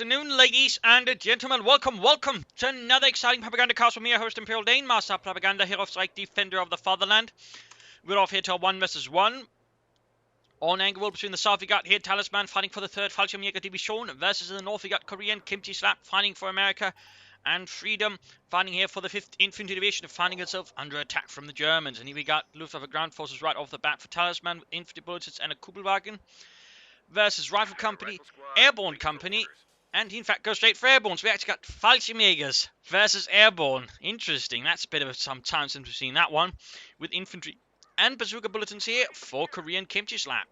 afternoon, ladies and gentlemen. Welcome to another exciting Propagandacast with me, your host, Imperial Dane, Master of Propaganda, Hero of Strike, Defender of the Fatherland. We're off here to a 1 vs 1. On angle between the south, we got here Talisman fighting for the third Fallschirmjäger Division, versus in the north, we got KoreanKimchiSlap fighting for America and freedom, fighting here for the 5th Infantry Division, finding itself under attack from the Germans. And here we got Luftwaffe ground forces right off the bat for Talisman with infantry bullets and a Kugelwagen, versus Rifle Company, Airborne Company, and he in fact goes straight for Airborne. So we actually got Fallschirmjägers versus Airborne. Interesting. That's a bit of some time since we've seen that one. With infantry and bazooka bulletins here for KoreanKimchiSlap.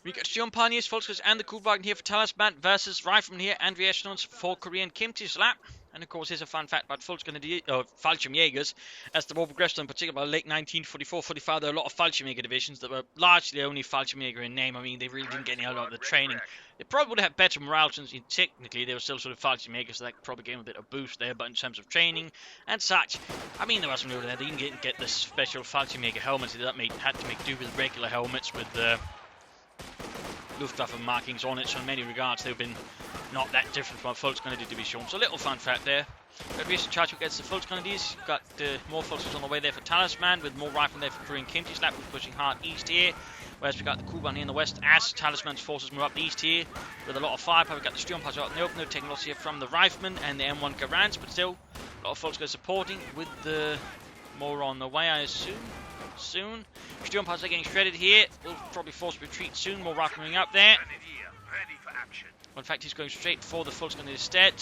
We got Steel Pioneers, Volkswagen, and the Kugelwagen here for Talisman versus Riflemen here and Reactionals for KoreanKimchiSlap. And of course, here's a fun fact about Fallschirmjägers. As the war progressed, in particular by late 1944-45, there were a lot of Fallschirmjäger divisions that were largely only Fallschirmjäger in name. I mean, they really didn't get any out of the training. They probably would have better morale since technically they were still sort of Fallschirmjägers, so that probably gave them a bit of boost there. But in terms of training and such, I mean, there was some over there. They didn't get the special Fallschirmjäger helmets. That had to make do with regular helmets with the Luftwaffe markings on it, so in many regards they've been not that different from what Volkskanadier Division. So a little fun fact there. Got recent charge against the Volkskanadiers. Got more Volkskanadiers on the way there for Talisman, with more rifle there for KoreanKimchiSlap, who's pushing hard east here. Whereas we got the Kuban here in the west as Talisman's forces move up east here with a lot of firepower. We've got the Sturmpanzer out in the open. They're taking loss here from the Riflemen and the M1 Garants, but still a lot of Volkskanadiers supporting with the more on the way, I assume. Soon. Sturmpanzer getting shredded here. Will probably force retreat soon. More rifle moving up there. Well, in fact, he's going straight for the Volkskanadier instead.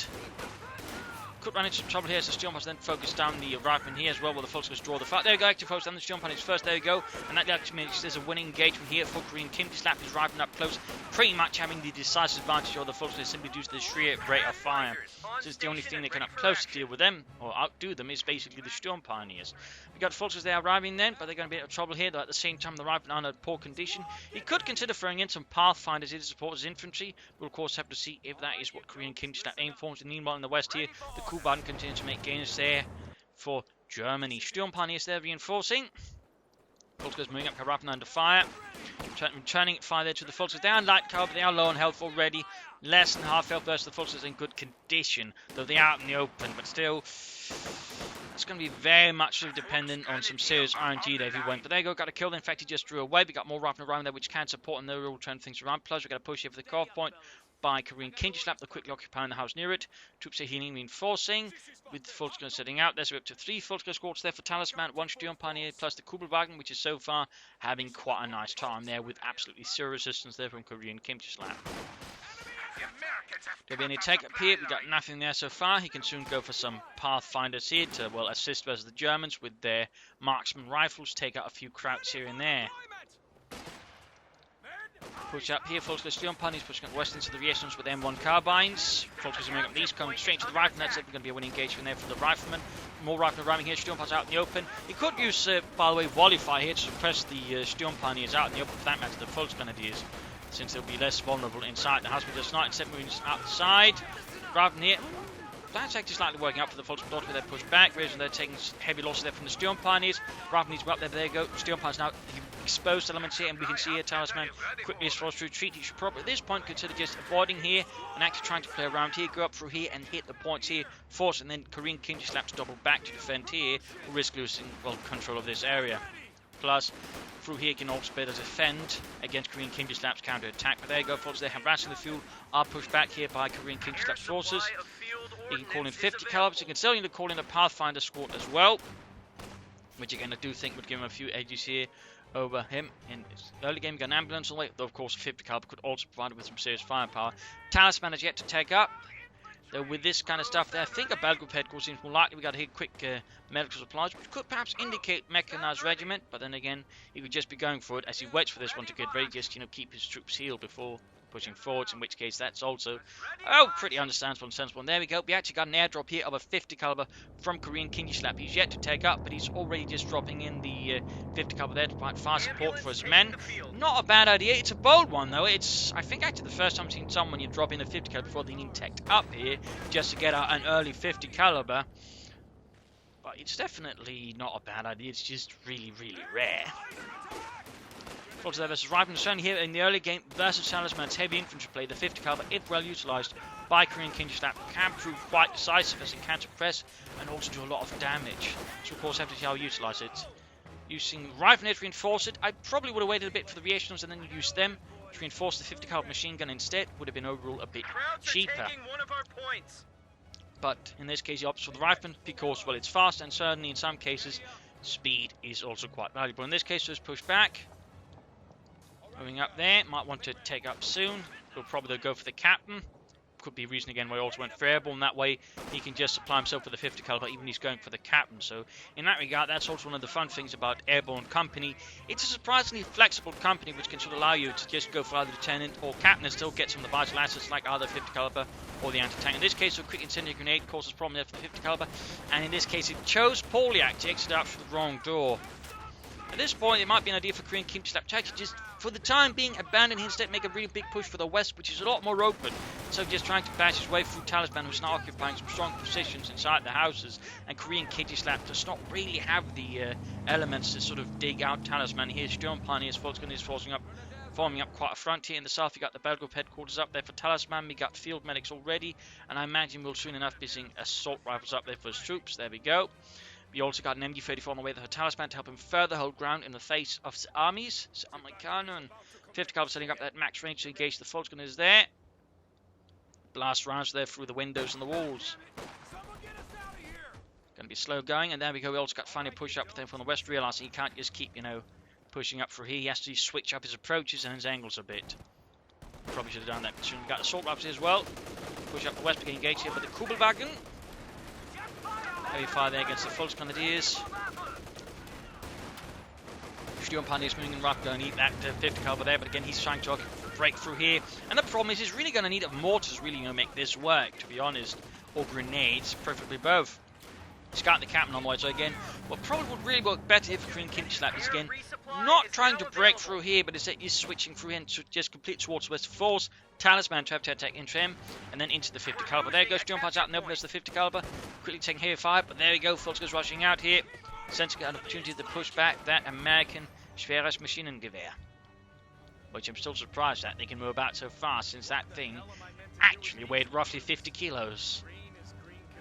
Could run into some trouble here, so Sturmpanzer then focus down the rifleman here as well, while the Volkskanadiers draw the fight. There we go, active focus down the Sturmpanzers first. There we go. And that actually means there's a winning engagement here for KoreanKimchiSlap. Is rifling up close, pretty much having the decisive advantage, or the Volkskanadiers simply due to the sheer rate of fire. Since the only thing that can up close to deal with them, or outdo them, is basically the Sturmpioneers. We got Volkskanadiers there arriving then, but they're going to be in trouble here, though at the same time the riflemen are in a poor condition. He could consider throwing in some Pathfinders here to support his infantry. We'll of course have to see if that is what KoreanKimchiSlap aim for. And meanwhile in the west here, the Kuban continues to make gains there for Germany. Sturmpioneers there reinforcing. Volkskanadiers moving up, riflemen under fire. Turning fire there to the Volkskanadiers. They are light caliber, they are low on health already. Less than half health versus the Volkskanadiers in good condition, though they are out in the open, but still it's going to be very much dependent on some serious RNG there if he went. But there you go, got a kill. In fact, he just drew away. We got more riflemen around there which can support, and they're all turning things around. Plus, we got a push here for the cut-off point by KoreanKimchiSlap. They're quickly occupying the house near it. Troops are healing, reinforcing, with the Volkskanadiers setting out. There's up to 3 Volkskanadier squads there for Talisman, 1 Sturmpioneer plus the Kugelwagen, which is so far having quite a nice time there with absolutely zero resistance there from KoreanKimchiSlap. There'll be any take up here. We've got nothing there so far. He can soon go for some Pathfinders here to, well, assist versus the Germans with their marksman rifles. Take out a few krauts here and there. Push up here. Volkskanadier Sturmpioneers pushing up west into the reactions with M1 carbines. Volkskanadiers moving up these, coming straight to the rifleman. That's it. We're going to be a winning engagement there for the rifleman. More riflemen arriving here. Sturmpioneers out in the open. He could use, by the way, volley fire here to suppress the Sturmpioneers out in the open, for that matter, the Volkskanadiers, since they'll be less vulnerable inside the house. But just not instead moving outside. Rifleman here. That's actually slightly working up for the Volkskanadiers, but they're pushed back. Reason they're taking heavy losses there from the Sturmpioneers. Rifleman needs to go up there. There you go. Sturmpioneers now exposed elements here, and we can see here Talisman quickly is forced to retreat. He should probably at this point consider just avoiding here and actually trying to play around here, go up through here and hit the points here, force, and then KoreanKimchiSlap's double back to defend here, will risk losing control of this area. Plus, through here can also better defend against KoreanKimchiSlap's counter-attack. But there you go, folks. They have rationed the fuel, are pushed back here by KoreanKimchiSlap's forces. You can call in 50 calibers. You can still need to call in a Pathfinder squad as well, which again I do think would give him a few edges here over him. In his early game, you got an ambulance away, though of course a 50 caliber could also provide him with some serious firepower. Talisman has yet to take up. Though with this kind of stuff there, I think a battle group headquarters seems more likely. We got to hit quick medical supplies, which could perhaps indicate mechanized regiment, but then again, he would just be going for it as he waits for this one to get ready, just keep his troops healed before pushing forwards, in which case that's also pretty understandable and sensible. And there we go. We actually got an airdrop here of a 50 caliber from KoreanKimchiSlap. He's yet to take up, but he's already just dropping in the 50 caliber there to provide fire support for his men. Not a bad idea. It's a bold one though. It's, I think, actually the first time I've seen someone you drop in a 50 caliber before they need teched up here just to get out an early 50 caliber. But it's definitely not a bad idea. It's just really, really rare. Folks there versus Rifleman. Certainly here in the early game versus Talisman's heavy infantry play. The 50 caliber, if well utilised by KoreanKimchiSlap, can prove quite decisive as it can suppress and also do a lot of damage. So of course have to see how we utilise it. Using Rifleman to reinforce it, I probably would have waited a bit for the reactions and then used them to reinforce the 50 caliber machine gun instead. Would have been overall a bit cheaper. But in this case the opts for the Rifleman because, well, it's fast and certainly in some cases speed is also quite valuable. In this case, just push back. Moving up there, might want to take up soon. We'll probably go for the captain. Could be a reason again why he also went for airborne. That way he can just supply himself with the 50 caliber even he's going for the captain. So in that regard, that's also one of the fun things about airborne company. It's a surprisingly flexible company which can sort of allow you to just go for either lieutenant or captain and still get some of the vital assets like either 50 caliber or the anti-tank. In this case, a quick incendiary grenade causes problem there for the 50 caliber, and in this case it chose poorly to exit out through the wrong door. At this point, it might be an idea for KoreanKimchiSlap to actually just, for the time being, abandon him, instead make a really big push for the west, which is a lot more open. So just trying to bash his way through Talisman, who's now occupying some strong positions inside the houses, and KoreanKimchiSlap does not really have the elements to sort of dig out Talisman. Here's Sturmpioneers, forming up quite a front here in the south. You got the Belgrove headquarters up there for Talisman. We got field medics already, and I imagine we'll soon enough be seeing assault rifles up there for his troops. There we go. We also got an MG-34 on the way there for Talisman to help him further hold ground in the face of the armies. So Americano and 50 caliber setting up that max range to engage the Volksgunners there. Blast rounds there through the windows and the walls. Going to be slow going, and there we go. We also got finally push up there from the west, realizing he can't just keep, pushing up through here. He has to switch up his approaches and his angles a bit. Probably should have done that soon. We got assault rifles here as well. Push up the west, we can engage here for the Kubelwagen. Heavy fire there against the Volksgrenadiers. Sturmpioneers moving in rough, going to need that 50 caliber there, but again he's trying to break through here. And the problem is he's really going to need mortars really to make this work, to be honest, or grenades, preferably both. He's got the captain on the way, so again, what probably would really work better here for KoreanKimchiSlap is again not trying to break through here, but instead he's switching through here and just complete towards west to force Talisman to have to attack into him, and then into the 50 caliber. There goes Sturmpioneers out and open there's the 50 caliber, quickly taking heavy fire, but there we go, Volksgunners rushing out here, sensing an opportunity to push back that American Schweres Maschinengewehr, which I'm still surprised that they can move about so fast, since that thing actually weighed roughly 50 kilos.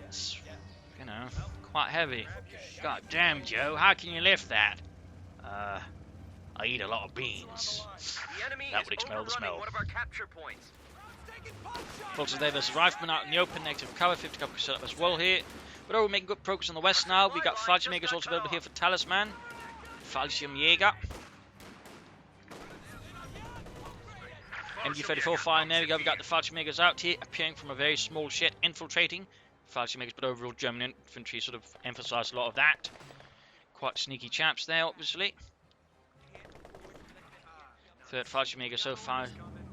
It's, quite heavy. God damn, Joe, how can you lift that? I eat a lot of beans. That would expel the smell. Folks, there versus Rifleman out in the open, negative cover, 50 cover set up as well here. But we're making good progress on the west now. We got Fallschirmjägers also available here for Talisman. Fallschirmjäger. MG-34 firing, there we go. We got the Fallschirmjägers out here, appearing from a very small shed, infiltrating. Fallschirmjägers, but overall German infantry sort of emphasised a lot of that. Quite sneaky chaps there, obviously. Third Fallschirmjäger so far,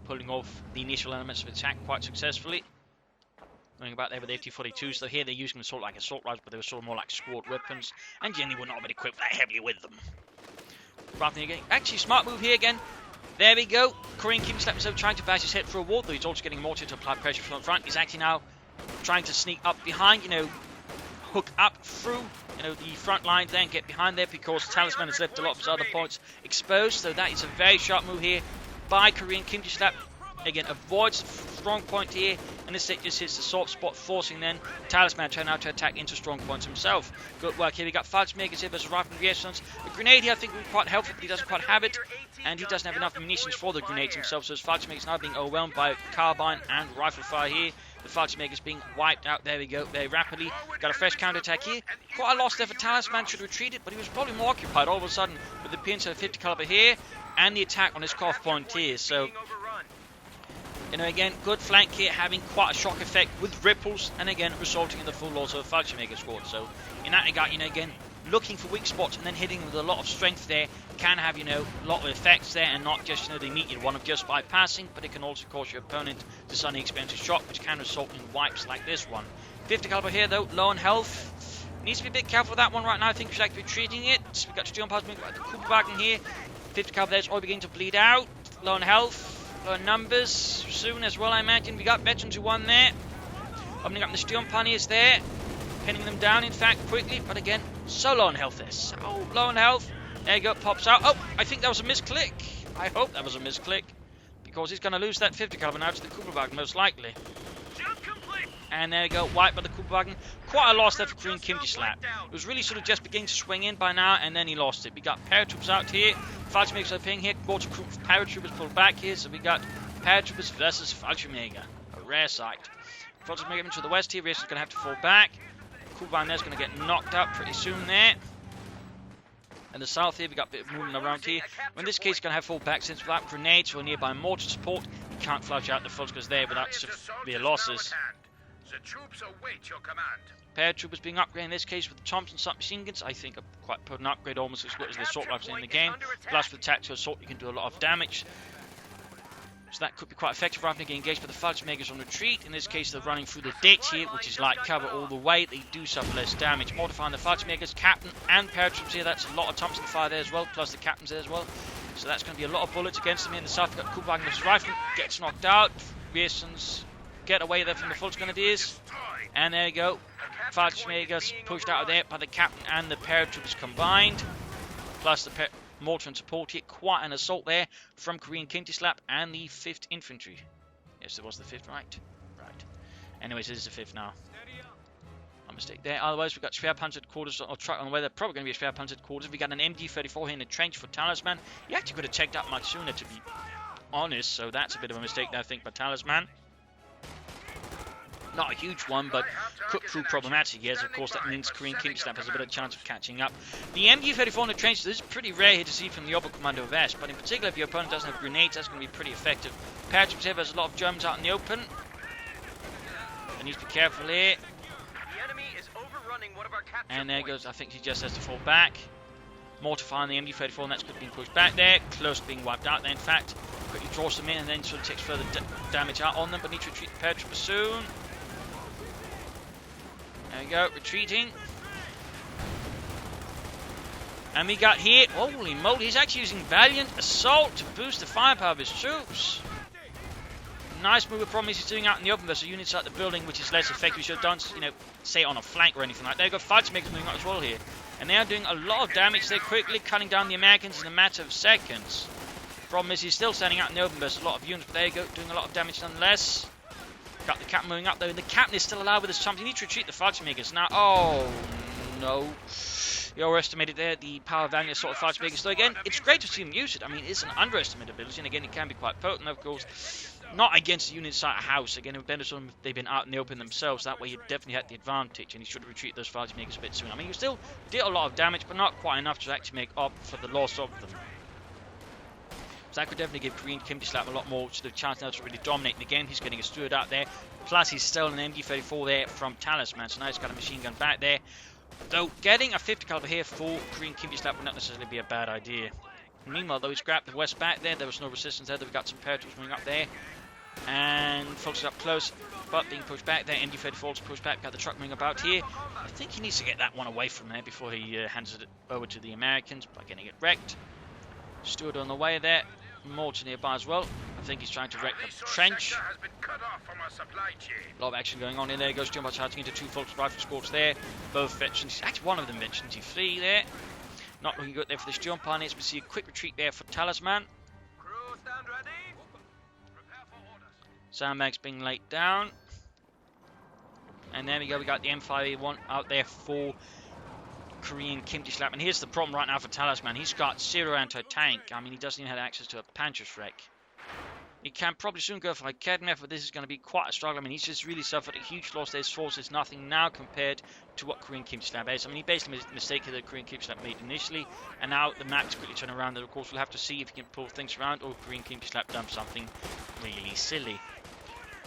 pulling off the initial elements of attack quite successfully. Running about there with the AT-42s, so here they're using them sort of like assault rifles, but they were sort of more like squad weapons, and generally were not been equipped that heavily with them. Again. Actually, smart move here again. There we go. KoreanKimchiSlap is trying to bash his head through a wall, though he's also getting mortar to apply pressure from the front. He's actually now trying to sneak up behind, hook up through, the front line there and get behind there, because Talisman has left a lot of his other points exposed. So that is a very sharp move here by KoreanKimchiSlap. Again, avoids the strong point here, and this just hits the soft spot, forcing then Talisman to turn out to attack into strong points himself. Good work here. We got Fallschirmjägers here versus Rifleman reactions. The grenade here I think would be quite helpful, but he doesn't quite have it, and he doesn't have enough munitions for the grenades himself. So his Fallschirmjägers now being overwhelmed by carbine and rifle fire here. The Fallschirmjägers being wiped out. There we go, very rapidly. Got a fresh counterattack here. Quite a loss there for Talisman. Should have retreated, but he was probably more occupied all of a sudden with the appearance of a 50 caliber here and the attack on his cough point here. So, again, good flank here, having quite a shock effect with ripples, and again, resulting in the full loss of the Fallschirmjäger squad. So, in that regard, again, looking for weak spots and then hitting them with a lot of strength there can have, a lot of effects there, and not just, the immediate one of just bypassing, but it can also cause your opponent to suddenly experience a shock, which can result in wipes like this one. 50 caliber here, though, low on health. Needs to be a bit careful with that one right now. I think we should actually be treating it. We've got Sturmpioneers moving back to Kubelwagen here. 50 caliber there's all beginning to bleed out. Low on health. Numbers soon as well, I imagine. We got veterans who won there. Opening up the Sturmpioneers there. Pinning them down, in fact, quickly. But again, so low on health there. So low on health. There you go, pops out. Oh, I think that was a misclick. I hope that was a misclick, because he's going to lose that 50 caliber now to the Kubelwagen, most likely. And there you go, wiped by the Kubelwagen. Quite a loss there for KoreanKimchiSlap. It was really sort of just beginning to swing in by now, and then he lost it. We got paratroopers out here. Fallschirmjäger are ping here. Quarter paratroopers pulled back here, so we got paratroopers versus Fallschirmjäger. A rare sight. Fallschirmjäger to the west here. Rieson's going to have to fall back. Kubelwagen there's going to get knocked up pretty soon there. And the south here, we got a bit of movement around here. Well, in this case, he's going to have to fall back, since without grenades or nearby mortar support, he can't flush out the Volkskas there without severe losses. The troops await your command. Paratroopers being upgraded in this case with the Thompson submachine guns. I think a quite potent upgrade, almost as good as the assault rifles in the game. Plus with the tactical assault, you can do a lot of damage. So that could be quite effective rather than getting engaged by the Fallschirmjägers on retreat. In this case, they're running through the ditch here, which is light cover all the way. They do suffer less damage. Mortifying the Fallschirmjägers, captain and paratroopers here. That's a lot of Thompson fire there as well, plus the captains there as well. So that's going to be a lot of bullets against them here in the south. We've got Kubelwagen with his rifleman, gets knocked out. Rieson's get away there from the Volksgrenadiers. And there you go. Fallschirmjägers pushed out of there by the captain and the paratroopers combined. Plus the mortar and support here. Quite an assault there from KoreanKimchiSlap and the 5th Infantry. Yes, it was the 5th, right? Right. Anyways, it is the 5th now. A mistake there. Otherwise, we've got Schwerpanzer quarters or truck on the way. They're probably going to be a Schwerpanzer quarters. We got an MG34 here in the trench for Talisman. He actually could have checked out much sooner, to be honest. So that's a bit of a mistake there, I think, by Talisman. Not a huge one, but could prove problematic. Yes, of course, that means KoreanKimchiSlap has a bit of a chance of catching up. The MG34 in the trench, this is pretty rare here to see from the Oberkommando of S, but in particular, if your opponent doesn't have grenades, that's going to be pretty effective. Paratroopers here, there's a lot of Germans out in the open. I need to be careful here. The enemy is overrunning one of our capture And there points. goes, I think he just has to fall back. Mortifying the MG34, and that's good being pushed back there. Close to being wiped out there, in fact. Quickly draws them in and then sort of takes further damage out on them, but need to retreat the paratroopers soon. There we go, retreating. And we got here, holy moly, he's actually using Valiant Assault to boost the firepower of his troops. Nice move. The problem is he's doing out in the open versus units at the building, which is less effective. We should have done, you know, say on a flank or anything like that. There you go, Fallschirmjägers moving out as well here. And they are doing a lot of damage. They're quickly cutting down the Americans in a matter of seconds. Problem is he's still standing out in the open versus a lot of units, but there you go, doing a lot of damage nonetheless. Got the captain moving up though, and the captain is still alive with his chumps. You need to retreat the Fallschirmjägers now. Oh no. You overestimated there the power of Valiant Assault of Fallschirmjägers. So again, it's great to see him use it. I mean, it's an underestimated ability, and again, it can be quite potent, of course. Not against the unit inside a house. Again, they've been out in the open themselves. That way, you definitely had the advantage, and he should retreat those Fallschirmjägers a bit sooner. I mean, you still did a lot of damage, but not quite enough to actually make up for the loss of them. So that could definitely give KoreanKimchiSlap a lot more sort of chance now to really dominate the game. He's getting a steward out there. Plus, he's stolen an MG34 there from Talisman. So now he's got a machine gun back there. Though, getting a 50 caliber here for KoreanKimchiSlap would not necessarily be a bad idea. Meanwhile, though, he's grabbed the west back there. There was no resistance there. We've got some paratroopers moving up there. And folks up close, but being pushed back there. MG34 is pushed back. Got the truck moving about here. I think he needs to get that one away from there before he hands it over to the Americans by getting it wrecked. Steward on the way there. Mortar nearby as well. I think he's trying to wreck the trench. A lot of action going on in there. Goes Jumbo charging into two Volks rifle squads there. Both veterans. Actually, one of them veterans. Free there. Not looking good there for this jump on. We see a quick retreat there for Talisman. Sandbags being laid down. And there we go. We got the M5A1 out there for KoreanKimchiSlap. And here's the problem right now for Talisman. He's got zero anti-tank. I mean, he doesn't even have access to a Panzerschreck. He can probably soon go for Kedmev, but this is going to be quite a struggle. I mean, he's just really suffered a huge loss. His force is nothing now compared to what KoreanKimchiSlap is. I mean, he basically made the mistake that KoreanKimchiSlap made initially, and now the map is quickly turning around. And of course, we'll have to see if he can pull things around, or KoreanKimchiSlap done something really silly.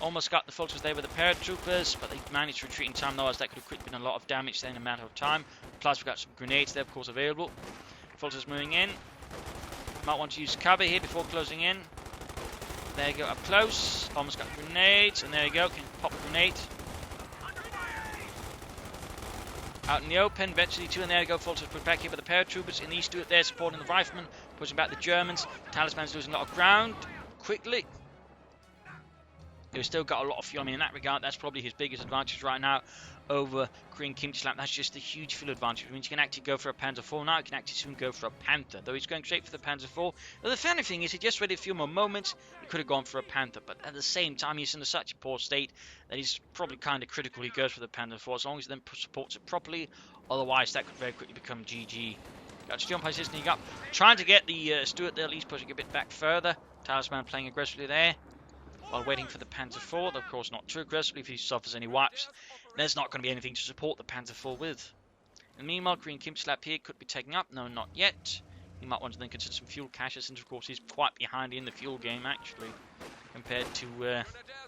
Almost got the Fulters there with the paratroopers, but they managed to retreat in time, though, as that could have quickly been a lot of damage there in a matter of time. Plus, we've got some grenades there, of course, available. Fulters moving in. Might want to use cover here before closing in. There you go, up close. Almost got grenades, and there you go. Can pop a grenade. Out in the open, eventually two, and there you go. Fulters put back here with the paratroopers. In the east, do it there, supporting the riflemen, pushing back the Germans. Talisman's losing a lot of ground quickly. He's still got a lot of fuel. I mean, in that regard, that's probably his biggest advantage right now over KoreanKimchiSlap. That's just a huge fuel advantage. It means he can actually go for a Panzer IV now. He can actually soon go for a Panther, though he's going straight for the Panzer IV. But the funny thing is, he just waited a few more moments. He could have gone for a Panther, but at the same time, he's in such a poor state that he's probably kind of critical he goes for the Panzer IV, as long as he then supports it properly. Otherwise, that could very quickly become GG. Got Steelpine sneaking up, trying to get the Stuart there, at least pushing a bit back further. Talisman playing aggressively there, while waiting for the Panzer IV, though of course not too aggressively. If he suffers any wipes, there's not going to be anything to support the Panzer IV with. And meanwhile, KoreanKimchiSlap here could be taking up. No, not yet. He might want to then consider some fuel caches, since of course he's quite behind in the fuel game actually, compared to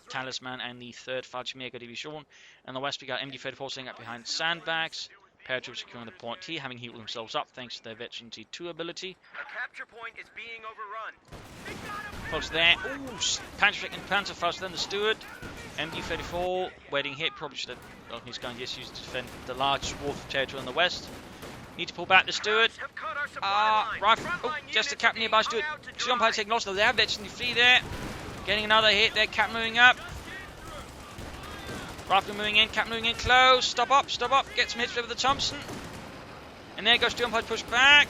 Talisman and the 3rd Fallschirmjäger Division. And the west we got MG34 sitting up behind sandbags. Paratroops securing the point here, having healed themselves up thanks to their Veteran T2 ability. Our capture point is being overrun. Folks there. Ooh, Panzer and Panzer faster than the Stuart. MG34 waiting here. Probably should have. Well, he's going to just use to defend the large swath of territory on the west. Need to pull back the Stuart. Rifle. Oh, just the captain nearby Stuart. Steelpine taking loss though. They have Veteran T3 there. Getting another hit there. Cap moving up. Rifle moving in, Cap moving in close, stop up, get some hits over the Thompson. And there goes Steelpine push back,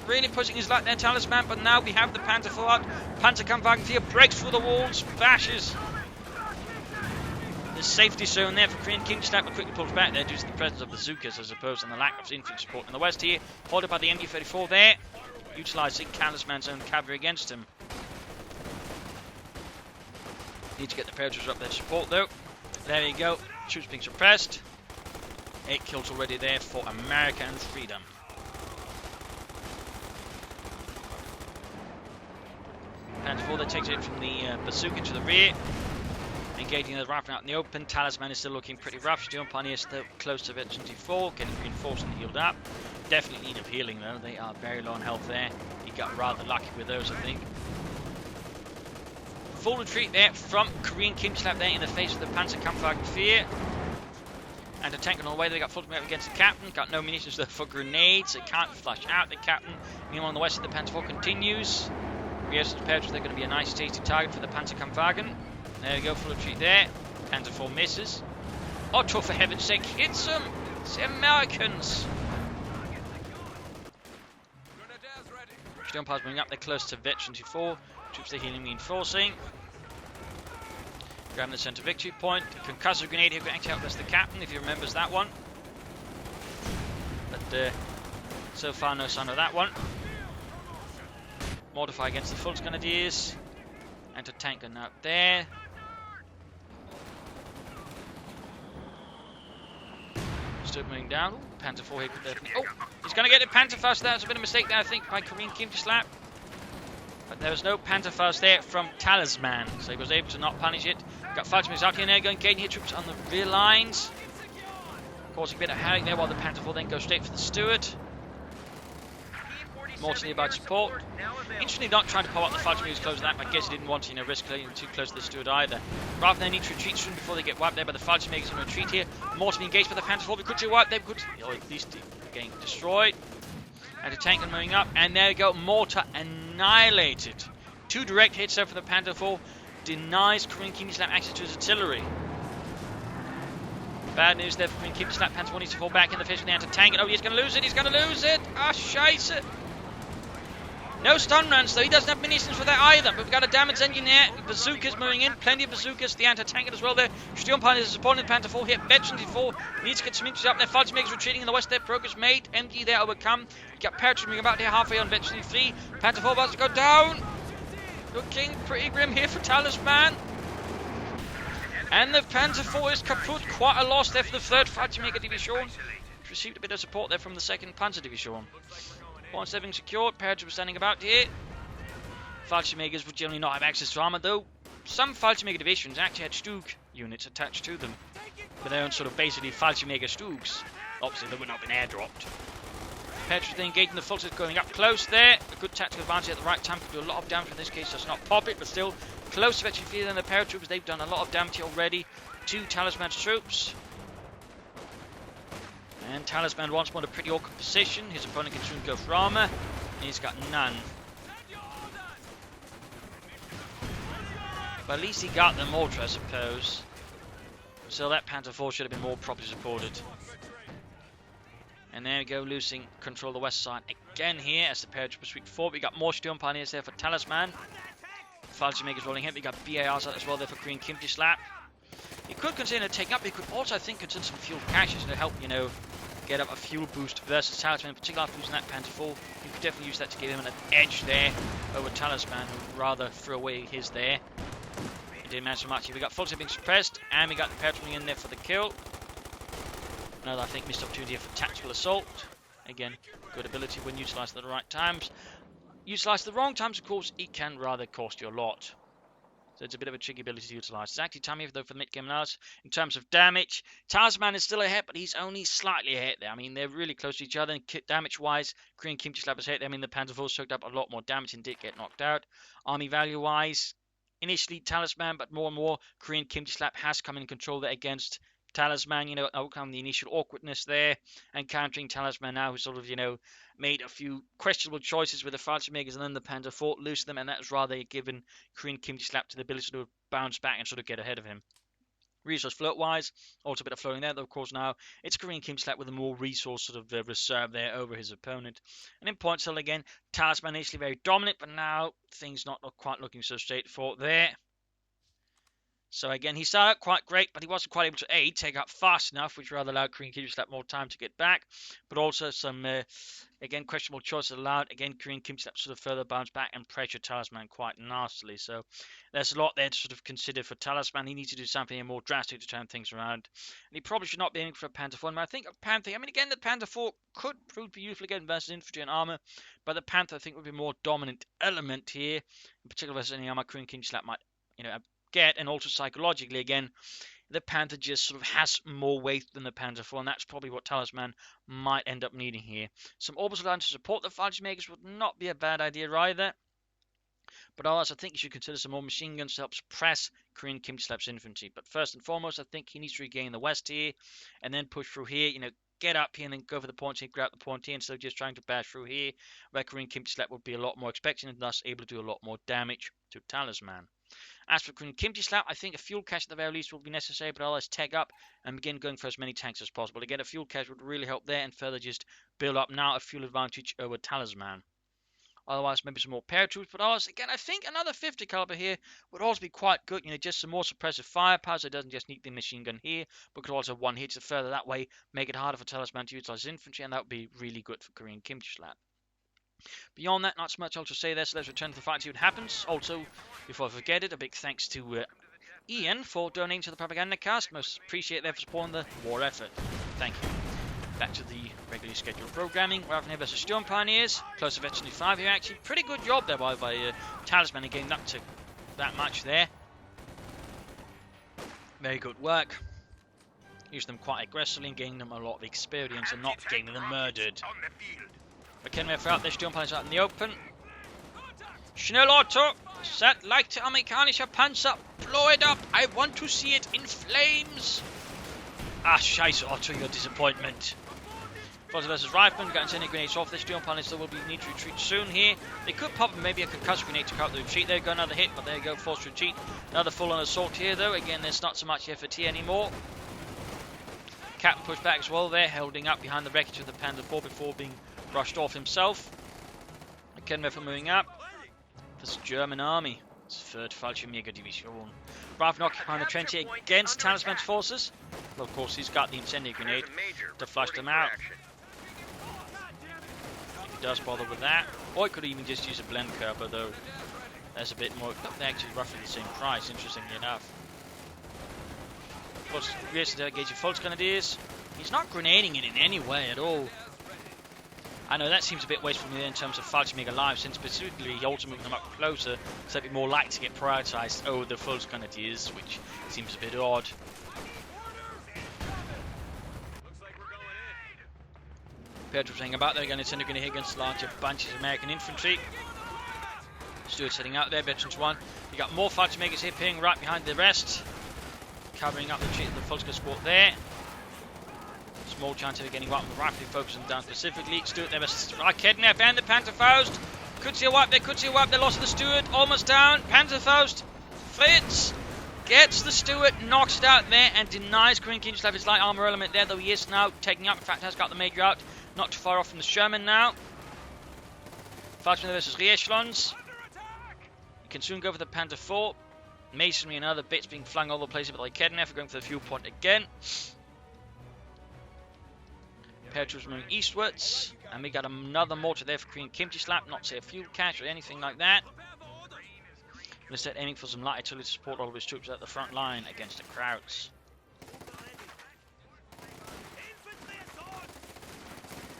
really pushing his luck there, Talisman, but now we have the Panzer IV out. Panzerkampfwagen 4 breaks through the walls, bashes the safety zone there for KoreanKimchiSlap, but quickly pulls back there due to the presence of bazookas as opposed to the lack of infantry support in the west here. Followed by the MG34 there, utilising Talisman's own cavalry against him. Need to get the paratroopers up there to support though. There you go, troops being suppressed. 8 kills already there for America and freedom. Panzer IV that takes it from the bazooka to the rear. Engaging the rifle out in the open. Talisman is still looking pretty rough. Steelpine is still close to Veteran T4, getting reinforced and healed up. Definitely in need of healing though, they are very low on health there. He got rather lucky with those, I think. Full retreat there from KoreanKimchiSlap there in the face of the Panzerkampfwagen 4. And a tank on the way, they got full up against the captain. Got no munitions though for grenades, they can't flush out the captain. Meanwhile on the west of the Panzer IV continues. Yes, they're going to be a nice tasty target for the Panzerkampfwagen. There you go, full retreat there. Panzer IV misses. Otto, for heaven's sake, hits them! It's the Americans! Steelpine's moving up, they're close to Veteran T4. Troops they're healing, reinforcing. Grabbing the centre victory point. Concussive grenade here can actually outlast the captain if he remembers that one. But so far no sign of that one. Mortify against the Volksgrenadiers. Anti-tank gun out there. Still moving down. Ooh, Panzer IV here could definitely. Oh, he's going to get the Panzer first there. That's a bit of a mistake there, I think, by KoreanKimchiSlap. But there was no Panzer first there from Talisman, so he was able to not punish it. Got Fallschirmjäger in there, going gaining hit troops on the rear lines, causing a bit of havoc there. While the Panzer IV then goes straight for the Stuart. More to nearby support. Interestingly, not trying to pop up the Fallschirmjägers close to that. But I guess he didn't want to, risk getting too close to the Stuart either. Rather than need to retreat soon before they get wiped there by the Fallschirmjägers in retreat here. More to be engaged by the Panzer IV. We could do wipe there, or at least getting destroyed. And a tank moving up, and there we go, mortar annihilated. 2 direct hits there for the Panzer IV, denies KoreanKimchiSlap access to his artillery. Bad news there for KoreanKimchiSlap. Panzer IV needs to fall back in the face with the anti-tank. Oh, he's going to lose it, Ah, scheisse! No stun runs though, he doesn't have munitions for that either. But we've got a damaged engine here, bazookas moving in, plenty of bazookas, the anti-tank as well there. Steelpine is supporting the Panzer IV here, Veteran T4 needs to get some inches up there. Fallschirmjägers retreating in the west there, progress made, MG there overcome. You got paratroopers moving about here halfway on Veteran T3. Panzer IV about to go down. Looking pretty grim here for Talisman. And the Panzer IV is kaput, quite a loss there for the 3rd Fallschirmjäger Division. Received a bit of support there from the 2nd Panzer Division. Points having secured, paratroopers standing about here. Fallschirmjägers would generally not have access to armor though. Some Fallschirmjäger divisions actually had Stug units attached to them, with their own sort of basically Fallschirmjäger Stugs. Obviously they would not have been airdropped. Paratroopers then engaging the Volks going up close there. A good tactical advantage at the right time, could do a lot of damage in this case, does not pop it, but still close to Veteran T3 than the paratroopers. They've done a lot of damage here already to Talisman's troops. And Talisman once more in a pretty awkward position. His opponent can soon go for armor, and he's got none. But at least he got the mortar, I suppose. So that Panther 4 should have been more properly supported. And there we go, losing control of the west side again here as the paratrooper sweep forward. We got more Stone Pioneers there for Talisman. Fallschirmjägers rolling in. We got BARs out as well there for KoreanKimchiSlap. He could consider taking up. He could also, I think, consider some fuel caches to help, you know, get up a fuel boost versus Talisman. In particular, after losing that Panther 4, you could definitely use that to give him an edge there over Talisman, who would rather throw away his there. It didn't matter so much. We got Fulton being suppressed, and we got the paratrooper in there for the kill. Another, I think, missed opportunity for tactical assault. Again, good ability when utilised at the right times. Utilised at the wrong times, of course, it can rather cost you a lot. So it's a bit of a tricky ability to utilise. It's actually time here, though, for the mid-game analysis. In terms of damage, Talisman is still ahead, but he's only slightly ahead there. I mean, they're really close to each other. And damage-wise, KoreanKimchiSlap is ahead there. I mean, the Panther 4 soaked up a lot more damage and did get knocked out. Army value-wise, initially Talisman, but more and more KoreanKimchiSlap has come in control there against Talisman, you know, overcome the initial awkwardness there, and countering Talisman now, who sort of, you know, made a few questionable choices with the Fallschirmjägers, and then the Panther 4 loosed them, and that was rather given KoreanKimchiSlap to the ability to bounce back and sort of get ahead of him. Resource float-wise, also a bit of floating there, though, of course, now it's KoreanKimchiSlap with a more resource sort of reserve there over his opponent. And in point still again, Talisman initially very dominant, but now things not quite looking so straightforward there. So again, he started out quite great, but he wasn't quite able to A, take up fast enough, which rather allowed KoreanKimchiSlap more time to get back. But also some, again, questionable choices allowed. Again, KoreanKimchiSlap sort of further bounced back and pressured Talisman quite nastily. So there's a lot there to sort of consider for Talisman. He needs to do something more drastic to turn things around. And he probably should not be aiming for a Panther 4. I think a Panther, I mean, again, the Panther 4 could prove to be useful again versus infantry and armor. But the Panther, I think, would be a more dominant element here. In particular versus any armor KoreanKimchiSlap might, you know, get, and also psychologically, again, the Panther just sort of has more weight than the Panther 4, and that's probably what Talisman might end up needing here. Some orbital lines to support the Fallschirmjägers would not be a bad idea either, but otherwise I think you should consider some more machine guns to help suppress KoreanKimchiSlap's infantry. But first and foremost, I think he needs to regain the west here, and then push through here, you know, get up here and then go for the point here, grab the point here, instead of just trying to bash through here, where KoreanKimchiSlap would be a lot more expectant and thus able to do a lot more damage to Talisman. As for KoreanKimchiSlap, I think a fuel cache at the very least will be necessary, but otherwise tag up and begin going for as many tanks as possible. Again, a fuel cache would really help there and further just build up now a fuel advantage over Talisman. Otherwise, maybe some more paratroops, but otherwise, again, I think another 50 caliber here would also be quite good. You know, just some more suppressive firepower, so it doesn't just need the machine gun here, but could also one hit to further that way, make it harder for Talisman to utilize infantry, and that would be really good for KoreanKimchiSlap. Beyond that, not so much else to say there, so let's return to the fight and see what happens. Also, before I forget it, a big thanks to Ian for donating to the Propagandacast. Most appreciate their supporting the war effort. Thank you. Back to the regularly scheduled programming. We're having here versus Stone Pioneers. Close to Veteran 5 here, actually. Pretty good job there by Talisman in getting up to that much there. Very good work. Use them quite aggressively and gaining them a lot of experience and not getting them murdered. McKenna out there, Stone Pioneers out in the open. Schnell Otto, set leichte amerikanischer Panzer, blow it up, I want to see it in flames. Ah, scheiße Otto, your disappointment. Foster versus Rifleman, got incendiary grenades off this. Stone Pioneers still will need to retreat soon here. They could pop maybe a concussive grenade to cover the retreat. There you go, another hit, but there you go, forced retreat. Another full-on assault here though, again there's not so much effort here anymore. Captain pushed back as well there, holding up behind the wreckage of the Panther 4 before being brushed off himself. McKenna moving up. This German army. It's 3rd Fallschirmjäger Division. Raven occupying the trench here against Talisman's forces. Well, of course, he's got the incendiary grenade to flush them out. If he does bother with that. Or he could even just use a blend curve, though there's a bit more. They're actually roughly the same price, interestingly enough. Of course, here's the engaging Fulton Grenadiers. He's not grenading it in any way at all. I know that seems a bit wasteful in terms of Fallschirmjäger lives, since specifically he also moving them up closer, so they'd be more likely to get prioritised over the Fulton Grenadiers, which seems a bit odd. Pedro saying about there again, it's going to hit against larger bunches of American infantry. Stewart's heading out there, Veterans 1. You got more Fallschirmjägers here, peering right behind the rest, covering up the retreat of the Fulton squad there. Small chance of getting wiped with rifle, focusing down specifically. Stewart there versus Kednef and the Panther Faust. Could see a wipe there, could see a wipe there. Loss of the Stewart, almost down. Panther Faust Fritz gets the Stuart, knocks it out there, and denies KoreanKimchiSlap his light armor element there, though he is now taking up. In fact, has got the Major out. Not too far off from the Sherman now. Fallschirm versus re-echelons. You can soon go for the Panther 4. Masonry and other bits being flung all over the place, but like Kedneff are going for the fuel point again. Paratroops moving eastwards, and we got another mortar there for KoreanKimchiSlap, not say a fuel cache or anything like that. Instead aiming for some light artillery to support all of his troops at the front line against the Krauts.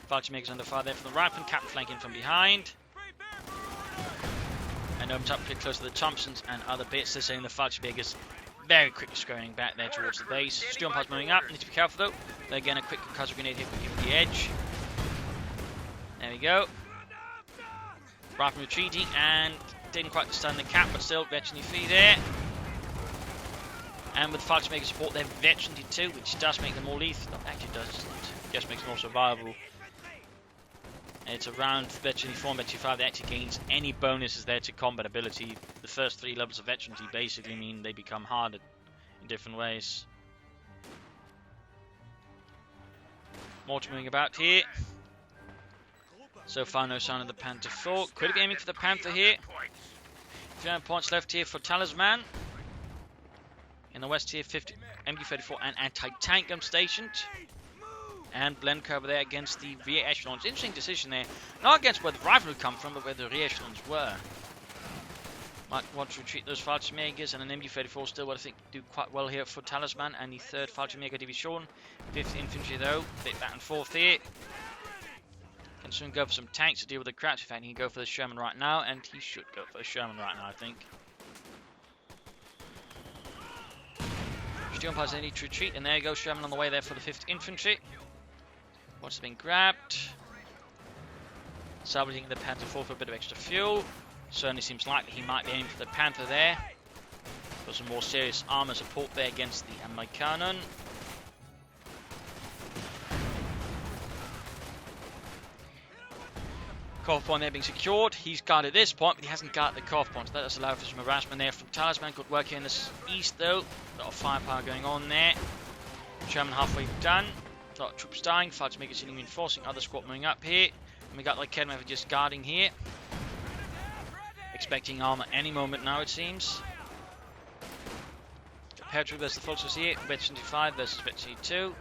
Fallschirmjägers under fire there from the rifleman, Cap flanking from behind. And opens up a bit close to the Thompsons and other bits. They're saying the Fallschirmjägers very quickly scurrying back there towards the base. Sturmpanzer moving up, need to be careful though. There again, a quick concussive grenade here for giving the edge. There we go. Rifleman retreating and didn't quite stun the Cap, but still veteran free there. And with Fallschirmjäger support, they're veteran too, which does make them more lethal. No, actually doesn't. Just makes them more survivable. And it's around veteran 4 and veteran 5 that actually gains any bonuses there to combat ability. The first 3 levels of veterancy basically mean they become harder in different ways. Mortar moving about here. So far no sign of the Panther 4. Could be aiming for the Panther here. 300 points left here for Talisman. In the west here, 50 MG-34 and anti-tank gun stationed. And Blenka over there against the rear echelons. Interesting decision there. Not against where the rifle would come from, but where the rear echelons were. Might want to retreat those Fallschirmjägers, and an MG-34 still would I think do quite well here for Talisman and the 3rd Fallschirmjäger Division. 5th Infantry though, bit back and forth here. Can soon go for some tanks to deal with the Krauts. In fact, he can go for the Sherman right now, and he should go for the Sherman right now, I think. Sturmpanzer they need to retreat, and there you go, Sherman on the way there for the 5th Infantry. What's been grabbed? Salvaging the Panther 4 for a bit of extra fuel. Certainly seems likely he might be aiming for the Panther there. For some more serious armor support there against the Amerikanen. KoH point there being secured. He's guarded this point, but he hasn't guarded the KoH point. So that does allow for some harassment there from Talisman. Good work here in the east though. A lot of firepower going on there. Sherman halfway done. A lot of troops dying. Fallschirmjägers reinforcing. Other squad moving up here. And we got like Kedneff just guarding here. Expecting armor any moment now it seems. Paratroop versus the Volkswagen here. Bet 75 versus Bet 2.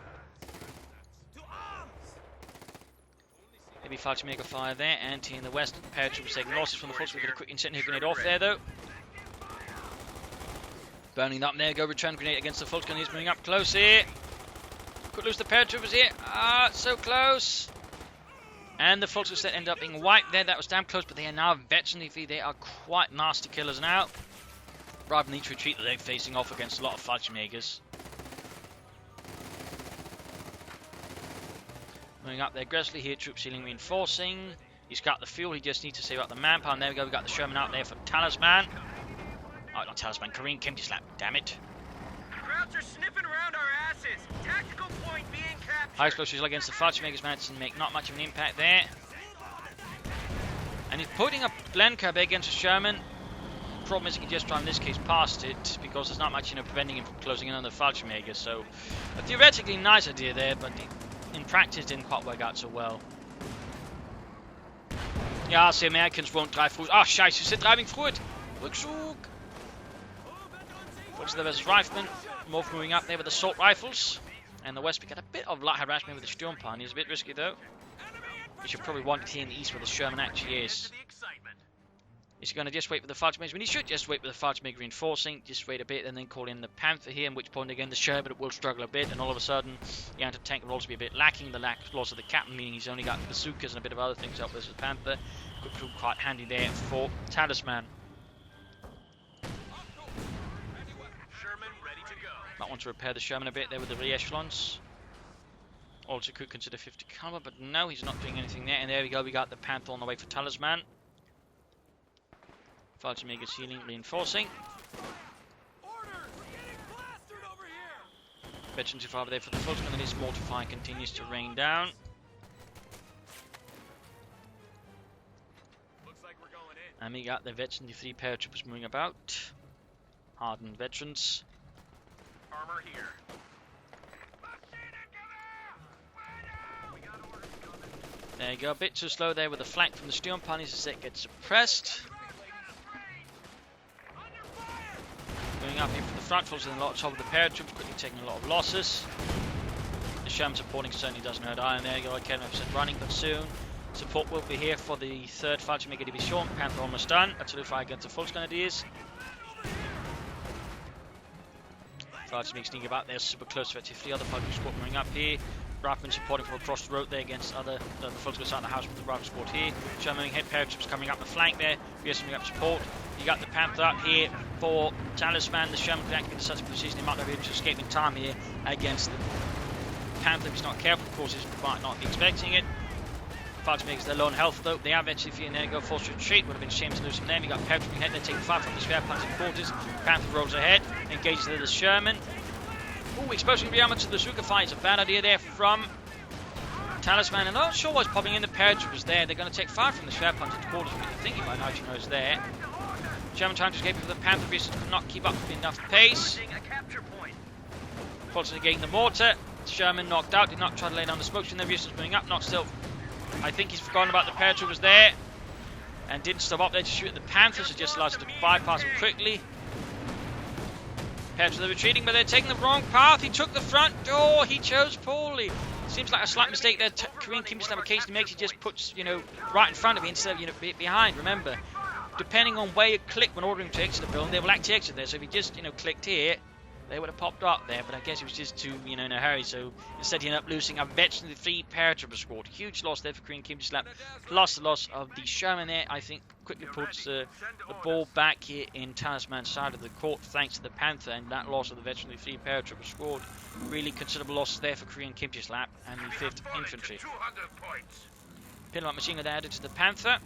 Maybe Fallschirmjäger fire there, and in the west, paratroopers taking losses from the Volkswagen. We're going to quick incendiary grenade off there though. Burning up there, go return grenade against the Volkswagen. He's moving up close here. Could lose the paratroopers here. Ah, so close. And the Volkswagen end up being wiped there. That was damn close, but they are now veteran. They are quite nasty killers now. Rather need to retreat, they're facing off against a lot of Fallschirmjägers. Moving up there aggressively here, troop ceiling reinforcing. He's got the fuel, he just needs to save out the manpower. And there we go, we got the Sherman out there for Talisman. Oh, not Talisman, KoreanKimchiSlap, damn it. Krauts are sniffing around our asses. Tactical point being captured. High explosives against the Fallschirmjägers managed to make not much of an impact there. And he's putting a Blenka against a Sherman. Problem is he can just try in this case past it because there's not much preventing him from closing in on the Fallschirmjägers. So a theoretically nice idea there, but in practice didn't quite work out so well. Ja, die Americans won't drive through. Ah, scheiße, sie sind driving through it. Rückzug. Volkswagen versus Rifleman. Morph moving up there with assault rifles. And the west we got a bit of light harassment with the Sturmpanzer. He's a bit risky though. You should probably want it here in the east where the Sherman actually is. Is he going to just wait for the Fallschirmjäger? When he should just wait for the Fallschirmjäger reinforcing, just wait a bit and then call in the Panther here, at which point again the Sherman will struggle a bit, and all of a sudden the anti-tank will also be a bit lacking. The loss of the captain, meaning he's only got bazookas and a bit of other things up versus the Panther. Could prove quite handy there for Talisman. Sherman ready to go. Might want to repair the Sherman a bit there with the re-echelons. Also could consider 50 caliber, but no, he's not doing anything there. And there we go, we got the Panther on the way for Talisman. Fallschirmjäger healing, reinforcing. Veteran too far over there for the Volkswagen, and his mortar fire continues to rain down. Looks like we're going in. And we got the veteran 3 paratroopers moving about. Hardened veterans. Armor here. There you go, a bit too slow there with the flank from the Sturm Panies as it gets suppressed. Going up here from the front, forcing a lot of top of the paratroops, quickly taking a lot of losses. The Sherman supporting certainly doesn't hurt iron. There you go, KoreanKimchiSlap running, but soon support will be here for the 3rd Falchion Mega Division. Panther almost done. Artillery fire against the Volks Grenadiers. Falchion Mega sneaking about there, super close to the other Falchion squad coming up here. Riflemen supporting from across the road there against the Volks side of the house with the Rifle squad here. Sherman head paratroops coming up the flank there. VS coming up support. You got the Panther up here for Talisman. The Sherman can actually get such a precision, he might not be able to escape in time here against the Panther. If he's not careful, of course, he might not be expecting it. Falchion makes their lone health though. They have actually in there, go forced retreat. Would have been a shame to lose from them. You got paratroop ahead, they're taking fire from the spare parts and quarters. Panther rolls ahead, engages the Sherman. Ooh, exposing the armor to the Zuka fire is a bad idea there from Talisman. And I'm not sure what's popping in. The paratroopers there. They're going to take fire from the spare parts and quarters. I think he might actually know it's there. Sherman trying to escape for the Panther Beast could not keep up with enough pace. Falls negating the mortar. Sherman knocked out, did not try to lay down the smoke screen. The Beast moving up, not still. I think he's forgotten about the paratroopers there and didn't stop up there to shoot at the Panthers, so just allows it to bypass him quickly. Paratroopers are retreating, but they're taking the wrong path. He took the front door, he chose poorly. Seems like a slight mistake there. KoreanKimchiSlap occasionally makes, he just puts, right in front of you instead of, behind. Remember, depending on where you click when ordering to exit the building, they will actually exit there. So if you just, clicked here, they would have popped up there, but I guess he was just too, in a hurry. So instead, he ended up losing a veteran of the 3 paratrooper squad. Huge loss there for KoreanKimchiSlap, plus the loss of the Sherman there. I think quickly puts the ball back here in Talisman's side of the court, thanks to the Panther and that loss of the veteran of the 3 paratrooper squad. Really considerable losses there for KoreanKimchiSlap and the 5th Infantry. Pinlock machine gun added to the Panther.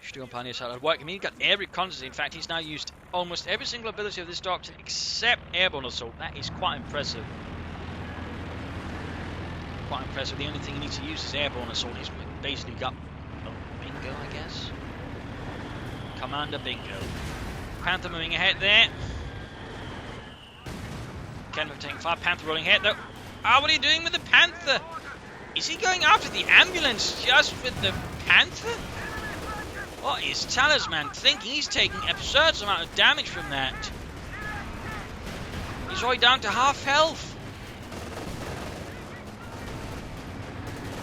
Sturm Pioneer started working. I mean, he got air reconnaissance. In fact, he's now used almost every single ability of this doctrine except airborne assault. That is quite impressive. Quite impressive. The only thing he needs to use is airborne assault. He's basically got bingo, I guess. Commander bingo. Panther moving ahead there. Kenner taking fire. Panther rolling ahead though. What are you doing with the Panther? Is he going after the ambulance just with the Panther? What is Talisman thinking? He's taking an absurd amount of damage from that. He's already down to half health.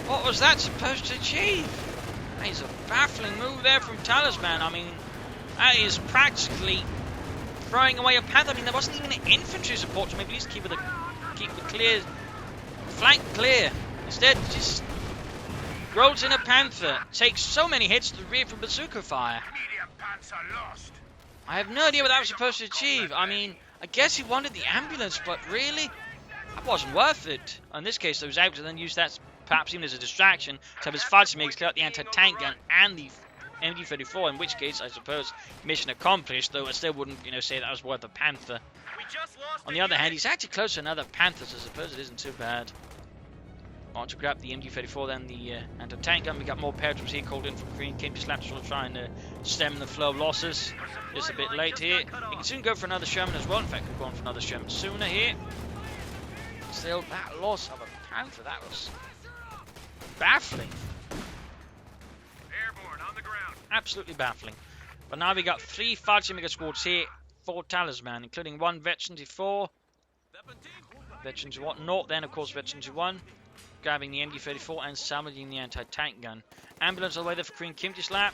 What was that supposed to achieve? That is a baffling move there from Talisman. I mean, that is practically throwing away a Panther. I mean, there wasn't even an infantry support to maybe at least keep the clear flank clear. Instead, just rolls in a Panther, takes so many hits to the rear from bazooka fire. I have no idea what that was supposed to achieve. I mean, I guess he wanted the ambulance, but really, that wasn't worth it. In this case, he was able to then use that perhaps even as a distraction to have his Falchion Makers clear out the anti-tank gun and the MG34, in which case, I suppose, mission accomplished, though I still wouldn't, say that was worth a Panther. On the other hand, he's actually close to another Panther, so I suppose it isn't too bad. On to grab the MG34, then the anti-tank gun. We got more paratroopers here called in from KoreanKimchiSlap to sort of try and stem the flow of losses. Just a bit late here. We can soon go for another Sherman as well. In fact, we'll go on for another Sherman sooner here. Still, that loss of a Panther, that was baffling. Airborne on the ground. Absolutely baffling. But now we got 3 Falchion Mega squads here for Talisman, including 1 Veteran 4, Veteran 1, not then of course Veteran 1. Grabbing the MG34 and salvaging the anti-tank gun. Ambulance all the way there for KoreanKimchiSlap.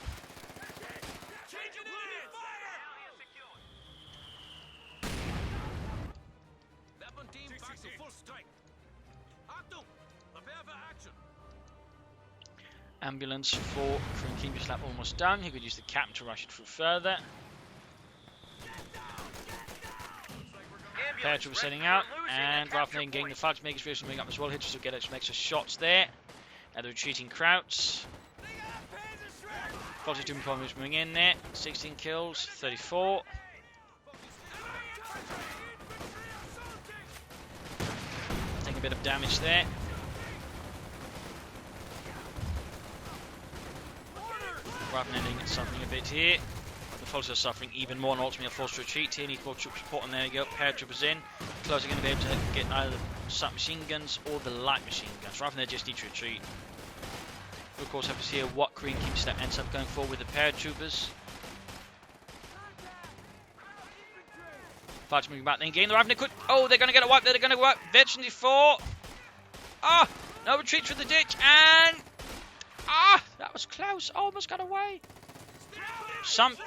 Ambulance for KoreanKimchiSlap almost done. He could use the captain to rush it through further. Paratrooper setting out, and Rifleman getting the Falchion Makers moving up as well. Hitchers will get some extra shots there. Now the retreating Krauts. Falchion doing problems moving in there. 16 kills, 34. Taking a bit of damage there. Rifleman ending at something a bit here. The Fulks are suffering even more and ultimately are forced to retreat here. Need more troop support, and there you go. Paratroopers in. Close are going to be able to get either the submachine guns or the light machine guns. Rather than they just need to retreat. We'll of course have to see what KoreanKimchiSlap ends up going for with the paratroopers. Fighters moving back, then gain the right. Oh, they're going to get a wipe. They're going to wipe. Veteran 4. Ah, no retreat through the ditch, and that was close. Almost got away.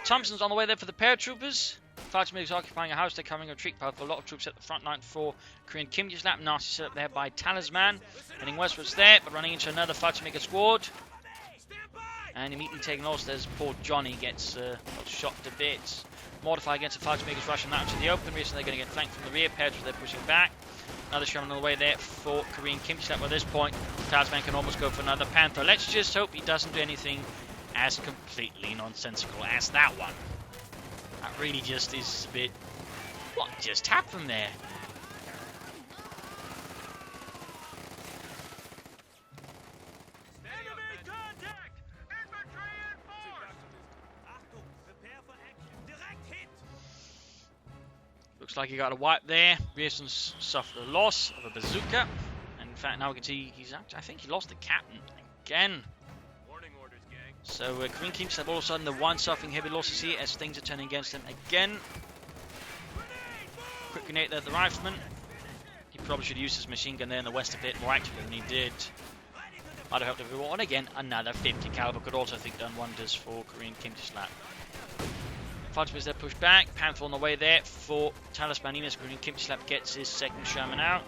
Thompson's on the way there for the paratroopers. Fighters is occupying a house. They're coming a retreat path. A lot of troops at the front line for KoreanKimchiSlap. Nasty set up there by Talisman. Heading westwards there, but running into another fighter mega squad. And immediately taking loss. There's poor Johnny gets shot to bits. Mortify against the fighter megas rushing out into the open. Reason they're going to get flanked from the rear. Paratroopers they're pushing back. Another Sherman on the way there for KoreanKimchiSlap. At this point, Talisman can almost go for another Panther. Let's just hope he doesn't do anything as completely nonsensical as that one. That really just is a bit... What just happened there? Enemy contact! Infantry in force! Achtung, prepare for action. Direct hit! Looks like he got a wipe there. Reason's suffered a loss of a bazooka. And in fact, now we can see he's actually... I think he lost the captain again. So KoreanKimchiSlap all of a sudden the one suffering heavy losses here as things are turning against them again. Quick grenade there at the rifleman. He probably should use his machine gun there in the west a bit more actively than he did. I'd have helped everyone. And again, another 50 caliber could also, I think, done wonders for KoreanKimchiSlap. Fighters there pushed back. Panther on the way there for Talisman. KoreanKimchiSlap gets his second Sherman out.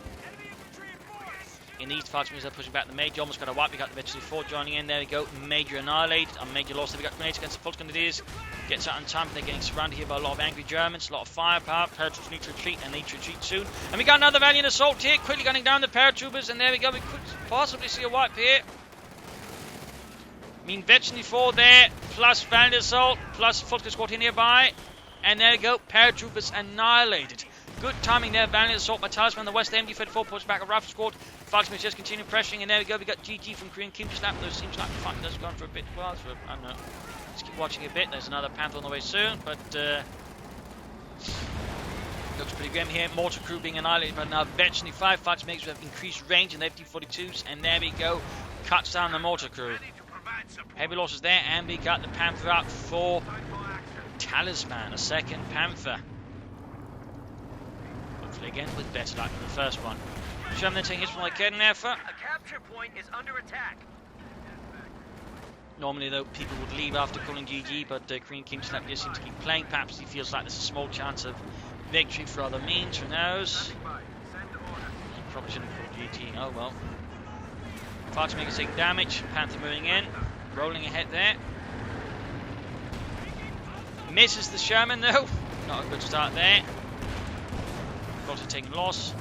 In these fighters they're pushing back the Major. Almost got a wipe. We got the Veteran 4 joining in. There we go. Major annihilated. And Major lost. We got grenades against the Fulks Grenadiers. Gets out in time. They're getting surrounded here by a lot of angry Germans. A lot of firepower. Paratroopers need to retreat, and need to retreat soon. And we got another valiant assault here. Quickly gunning down the paratroopers. And there we go. We could possibly see a wipe here. I mean, Veteran 4 there. Plus valiant assault. Plus Fulks squad here nearby. And there we go. Paratroopers annihilated. Good timing there. Valiant assault by Talisman on the west. The MD-34 pushes back a rifle squad. Fighters just continue pressuring, and there we go. We got GG from KoreanKimchiSlap. Those seems like the fight has gone for a bit. Well, for, I don't know. Let's keep watching a bit. There's another Panther on the way soon, but looks pretty grim here. Mortar crew being annihilated by now. Veteran 5 fighters makes with increased range in the FD-42s, and there we go. Cuts down the mortar crew. Heavy losses there, and we got the Panther out for Talisman, a second Panther. Hopefully again with better luck than the first one. Sherman then taking hits from like Kedeneffer. A capture point is under attack. Normally though, people would leave after calling GG, but KoreanKimchiSlap just seems to keep playing. Perhaps he feels like there's a small chance of victory for other means, who knows? He probably shouldn't call GG, oh well. Fighter makers taking damage, Panther moving in, rolling ahead there. Misses the Sherman though, not a good start there. Also taking loss.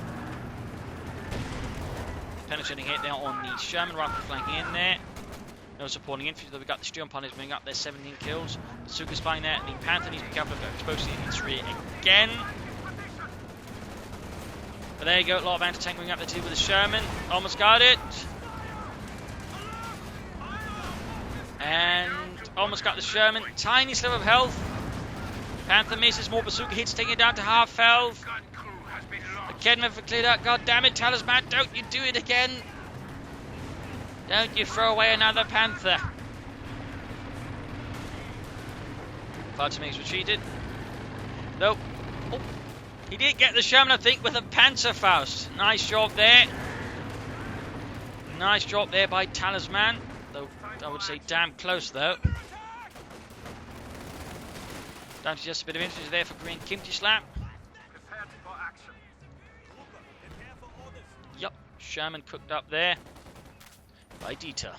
Penetrating hit there on the Sherman, rifle flanking in there. No supporting infantry, though we got the Steel Pioneers moving up there, 17 kills. Bazooka spying there, the Panther needs to be careful of exposed to its rear again. But there you go, a lot of anti-tank moving up there too with the Sherman. Almost got it. And almost got the Sherman. Tiny slip of health. Panther misses, more bazooka hits, taking it down to half health. Kedeneffer cleared out. God damn it, Talisman, don't you do it again. Don't you throw away another Panther. Fighter makes retreated. Nope. Oh, he did get the Sherman, I think, with a Panzerfaust. Nice job there. Nice job there by Talisman. Though, I would say damn close, though. Down to just a bit of infantry there for KoreanKimchiSlap. Yup, Sherman cooked up there by Dieter.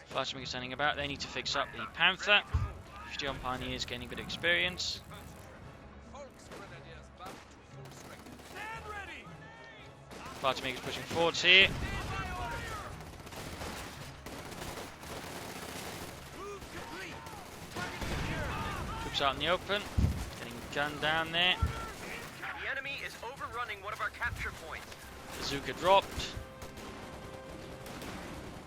Fighter makers standing about. They need to fix up the Panther. Steel Pioneers gaining a bit of experience. Fighter makers pushing forwards here. Troops out in the open. Getting gunned down there. The enemy is overrunning one of our capture points. Bazooka dropped.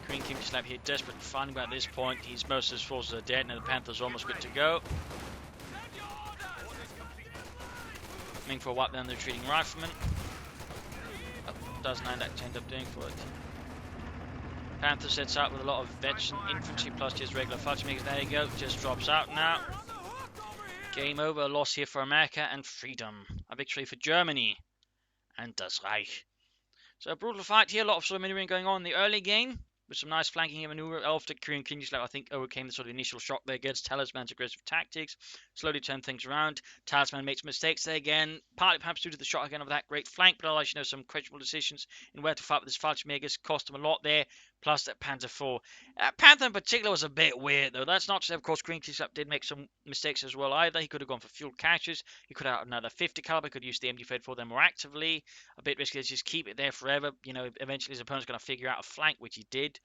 KoreanKimchiSlap here, desperate to find him at this point. Most of his forces are dead, and the Panther's almost good to go. Aiming for a wipe down the retreating rifleman. Doesn't end up doing for it. Panther sets out with a lot of veteran infantry plus just regular Fallschirmjägers. There you go, just drops out now. Game over, a loss here for America and freedom. A victory for Germany and Das Reich. So a brutal fight here, a lot of sort of maneuvering going on in the early game. With some nice flanking maneuver. After KoreanKimchiSlap, I think, overcame the sort of initial shock there against Talisman's aggressive tactics. Slowly turned things around. Talisman made some mistakes there again. Partly perhaps due to the shot again of that great flank, but otherwise, some questionable decisions in where to fight with his Fallschirmjägers. Cost him a lot there. Plus that Panther 4. Panther in particular was a bit weird, though. That's not to say, of course, KoreanKimchiSlap did make some mistakes as well either. He could have gone for fuel caches. He could have another 50 caliber. Could use the MG34 then more actively. A bit risky to just keep it there forever. Eventually his opponent's going to figure out a flank, which he did.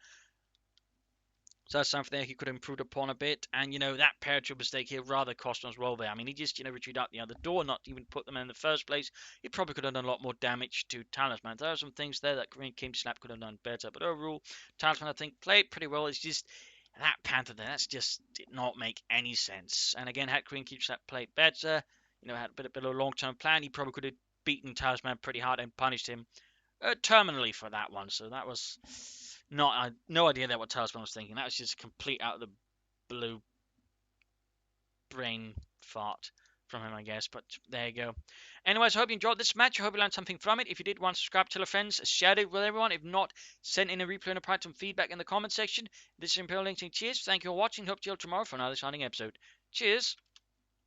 So that's something there he could have improved upon a bit. And, that paratroop mistake here rather cost him as well there. I mean, he just, retreated out the other door, not even put them in the first place. He probably could have done a lot more damage to Talisman. There are some things there that KoreanKimchiSlap could have done better. But overall, Talisman, I think, played pretty well. It's just that Panther there, that's just did not make any sense. And again, had KoreanKimchiSlap played better, had a bit of a long-term plan, he probably could have beaten Talisman pretty hard and punished him terminally for that one. So that was no idea that what Talisman was thinking. That was just complete out of the blue brain fart from him, I guess. But there you go. Anyways, I hope you enjoyed this match. I hope you learned something from it. If you did, subscribe, tell your friends, share it with everyone. If not, send in a replay and provide some feedback in the comment section. This is Imperial Link saying cheers. Thank you for watching. Hope to see you all tomorrow for another exciting episode. Cheers.